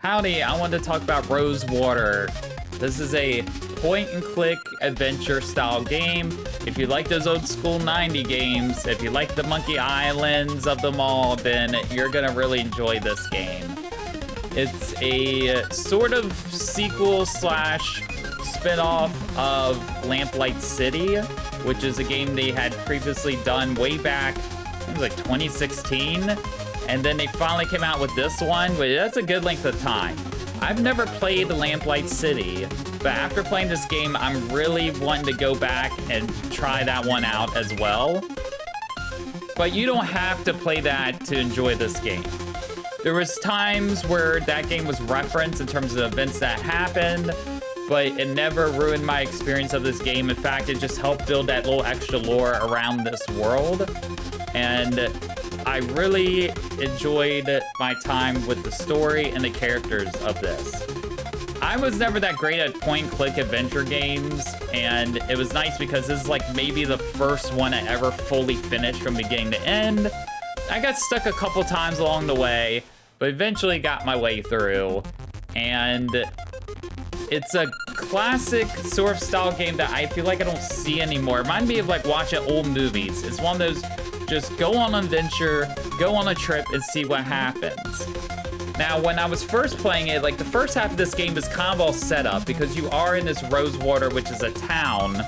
Howdy, I wanted to talk about Rosewater. This is a point-and-click adventure-style game. If you like those old-school 90 games, if you like the Monkey Islands of them all, then you're gonna really enjoy this game. It's a sort of sequel slash spin-off of Lamplight City, which is a game they had previously done way back, I think it was like 2016. And then they finally came out with this one, but that's a good length of time. I've never played Lamplight City, but after playing this game, I'm really wanting to go back and try that one out as well. But you don't have to play that to enjoy this game. There was times where that game was referenced in terms of events that happened, but it never ruined my experience of this game. In fact, it just helped build that little extra lore around this world. And I really enjoyed my time with the story and the characters of this. I was never that great at point-and-click adventure games, and it was nice because this is like maybe the first one I ever fully finished from beginning to end. I got stuck a couple times along the way, but eventually got my way through. And it's a classic sort of style game that I feel like I don't see anymore. It reminds me of like watching old movies. It's one of those just go on an adventure, go on a trip, and see what happens. Now, when I was first playing it, like the first half of this game is kind of all set up because you are in this Rosewater, which is a town.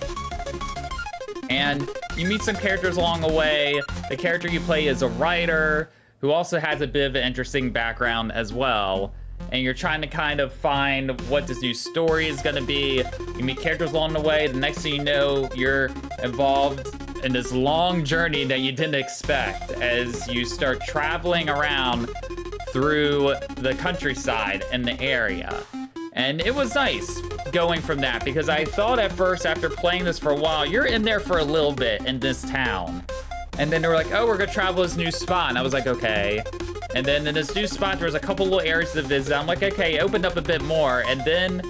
And you meet some characters along the way. The character you play is a writer who also has a bit of an interesting background as well. And you're trying to kind of find what this new story is gonna be. You meet characters along the way. The next thing you know, you're involved in this long journey that you didn't expect as you start traveling around through the countryside and the area. And it was nice going from that because I thought at first after playing this for a while, you're in there for a little bit in this town. And then they were like, oh, we're gonna travel this new spot. And I was like, okay. And then in this new spot, there was a couple little areas to visit. I'm like, okay, it opened up a bit more. And then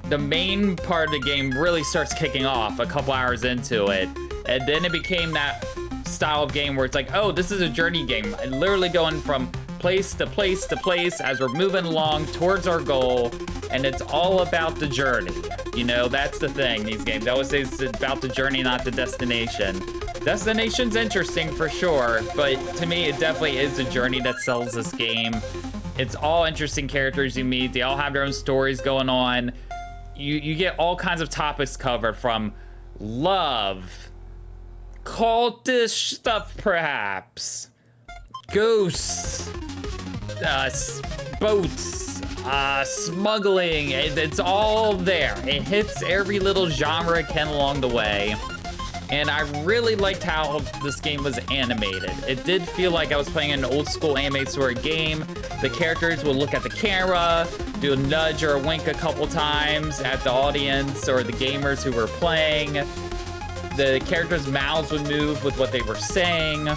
the main part of the game really starts kicking off a couple hours into it. And then it became that style of game where it's like, oh, this is a journey game. Literally going from place to place to place as we're moving along towards our goal. And it's all about the journey. You know, that's the thing, these games. They always say it's about the journey, not the destination. Destination's interesting for sure, but to me, it definitely is the journey that sells this game. It's all interesting characters you meet. They all have their own stories going on. You get all kinds of topics covered, from love, cultish stuff perhaps, ghosts, boats, smuggling. It's all there. It hits every little genre it can along the way. And I really liked how this game was animated. It did feel like I was playing an old school animated sort of game. The characters would look at the camera, do a nudge or a wink a couple times at the audience or the gamers who were playing. The characters' mouths would move with what they were saying.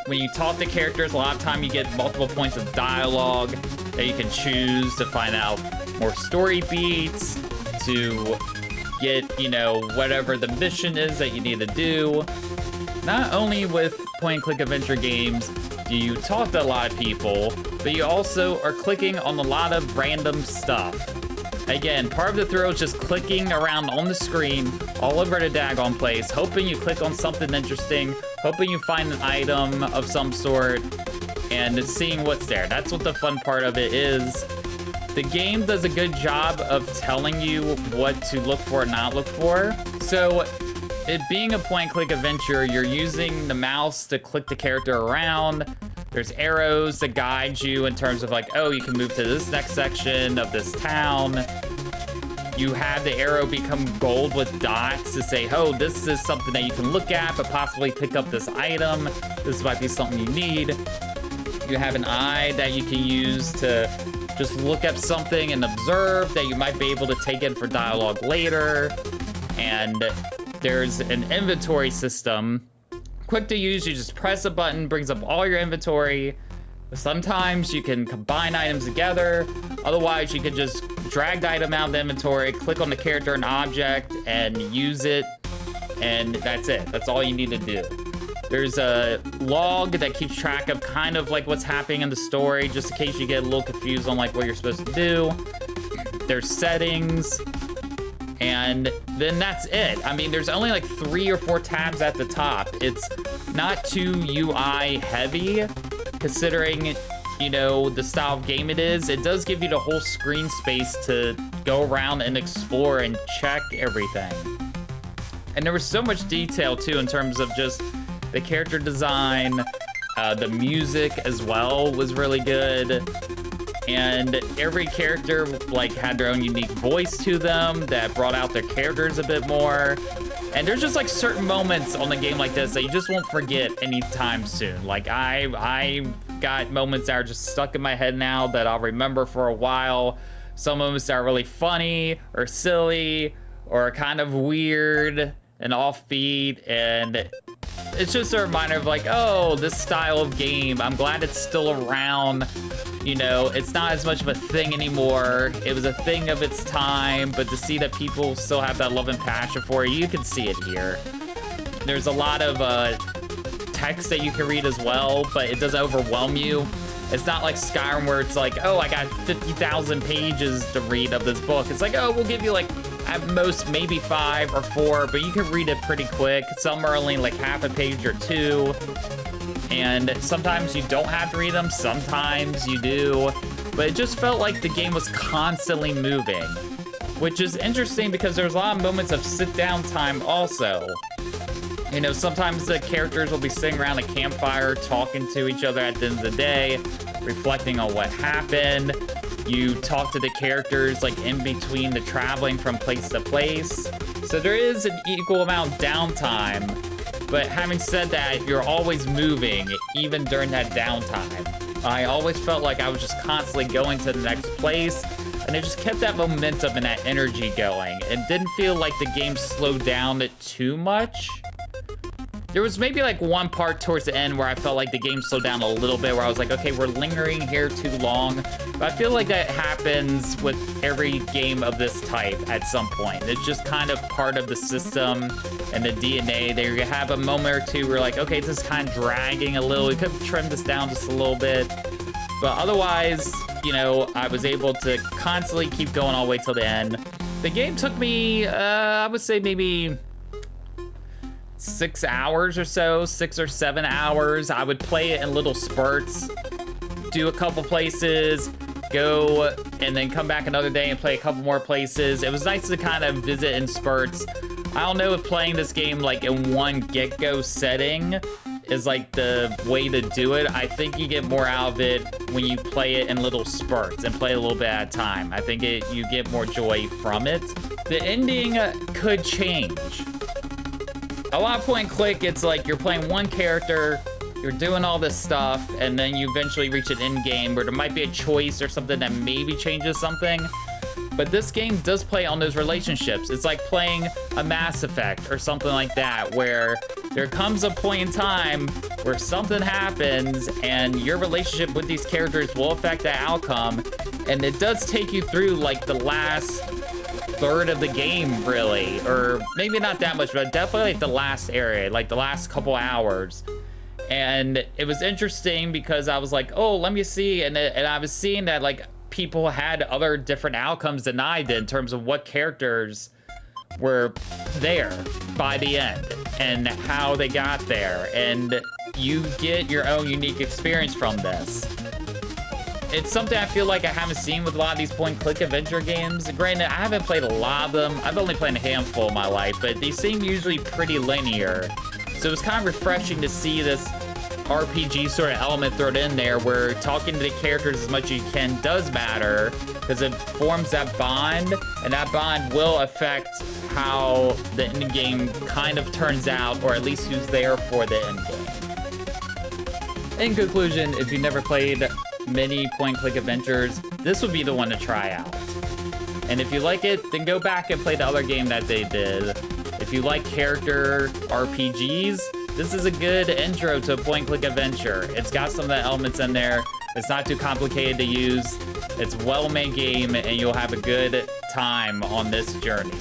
When you talk to characters, a lot of time you get multiple points of dialogue that you can choose to find out more story beats, to get, you know, whatever the mission is that you need to do. Not only with point-and-click adventure games do you talk to a lot of people, but you also are clicking on a lot of random stuff. Again, part of the thrill is just clicking around on the screen all over the daggone place, hoping you click on something interesting, hoping you find an item of some sort, and seeing what's there. That's what the fun part of it is. The game does a good job of telling you what to look for and not look for. So, it being a point-and-click adventure, you're using the mouse to click the character around. There's arrows that guide you in terms of like, oh, you can move to this next section of this town. You have the arrow become gold with dots to say, oh, this is something that you can look at, but possibly pick up this item. This might be something you need. You have an eye that you can use to just look up something and observe that you might be able to take in for dialogue later. And there's an inventory system. Quick to use, you just press a button, brings up all your inventory. Sometimes you can combine items together. Otherwise, you can just drag the item out of the inventory, click on the character and object, and use it. And that's it. That's all you need to do. There's a log that keeps track of kind of like what's happening in the story, just in case you get a little confused on like what you're supposed to do. There's settings, and then that's it. I mean, there's only like 3 or 4 tabs at the top. It's not too UI heavy, considering, you know, the style of game it is. It does give you the whole screen space to go around and explore and check everything. And there was so much detail too in terms of just the character design, the music as well was really good. And every character like had their own unique voice to them that brought out their characters a bit more. And there's just like certain moments on the game like this that you just won't forget anytime soon. Like I got moments that are just stuck in my head now that I'll remember for a while. Some moments that are really funny or silly or kind of weird and offbeat, and it's just a reminder of like, oh, this style of game, I'm glad it's still around. You know, it's not as much of a thing anymore. It was a thing of its time, but to see that people still have that love and passion for it, you can see it here. There's a lot of text that you can read as well, but it doesn't overwhelm you. It's not like Skyrim where it's like, oh, I got 50,000 pages to read of this book. It's like, oh, we'll give you like at most maybe 5 or 4, but you can read it pretty quick. Some are only like half a page or 2. And sometimes you don't have to read them, sometimes you do. But it just felt like the game was constantly moving, which is interesting because there's a lot of moments of sit-down time also. You know, sometimes the characters will be sitting around a campfire talking to each other at the end of the day, reflecting on what happened. You talk to the characters like in between the traveling from place to place. So there is an equal amount of downtime, but having said that, you're always moving, even during that downtime. I always felt like I was just constantly going to the next place, and it just kept that momentum and that energy going. It didn't feel like the game slowed down too much. There was maybe like one part towards the end where I felt like the game slowed down a little bit, where I was like, okay, we're lingering here too long. But I feel like that happens with every game of this type at some point. It's just kind of part of the system and the DNA. There you have a moment or two where like, okay, this is kind of dragging a little. We could trim this down just a little bit. But otherwise, you know, I was able to constantly keep going all the way till the end. The game took me, I would say maybe 6 hours or so, 6 or 7 hours. I would play it in little spurts, do a couple places, go and then come back another day and play a couple more places. It was nice to kind of visit in spurts. I don't know if playing this game like in one get-go setting is like the way to do it. I think you get more out of it when you play it in little spurts and play a little bit at a time. I think you get more joy from it. The ending could change. A lot of point and click, it's like you're playing one character, you're doing all this stuff, and then you eventually reach an end game where there might be a choice or something that maybe changes something. But this game does play on those relationships. It's like playing a Mass Effect or something like that, where there comes a point in time where something happens and your relationship with these characters will affect the outcome. And it does take you through like the last third of the game, really, or maybe not that much, but definitely like the last area, like the last couple hours. And it was interesting because I was like, oh, let me see, and I was seeing that like people had other different outcomes than I did in terms of what characters were there by the end and how they got there, and you get your own unique experience from this. It's something I feel like I haven't seen with a lot of these point-and-click adventure games. Granted, I haven't played a lot of them. I've only played a handful in my life, but they seem usually pretty linear. So it was kind of refreshing to see this RPG sort of element thrown in there where talking to the characters as much as you can does matter, because it forms that bond, and that bond will affect how the end game kind of turns out, or at least who's there for the end game. In conclusion, if you've never played many point-and-click adventures, this would be the one to try out. And if you like it, then go back and play the other game that they did. If you like character RPGs, this is a good intro to a point-and-click adventure. It's got some of the elements in there. It's not too complicated to use. It's a well-made game, and you'll have a good time on this journey.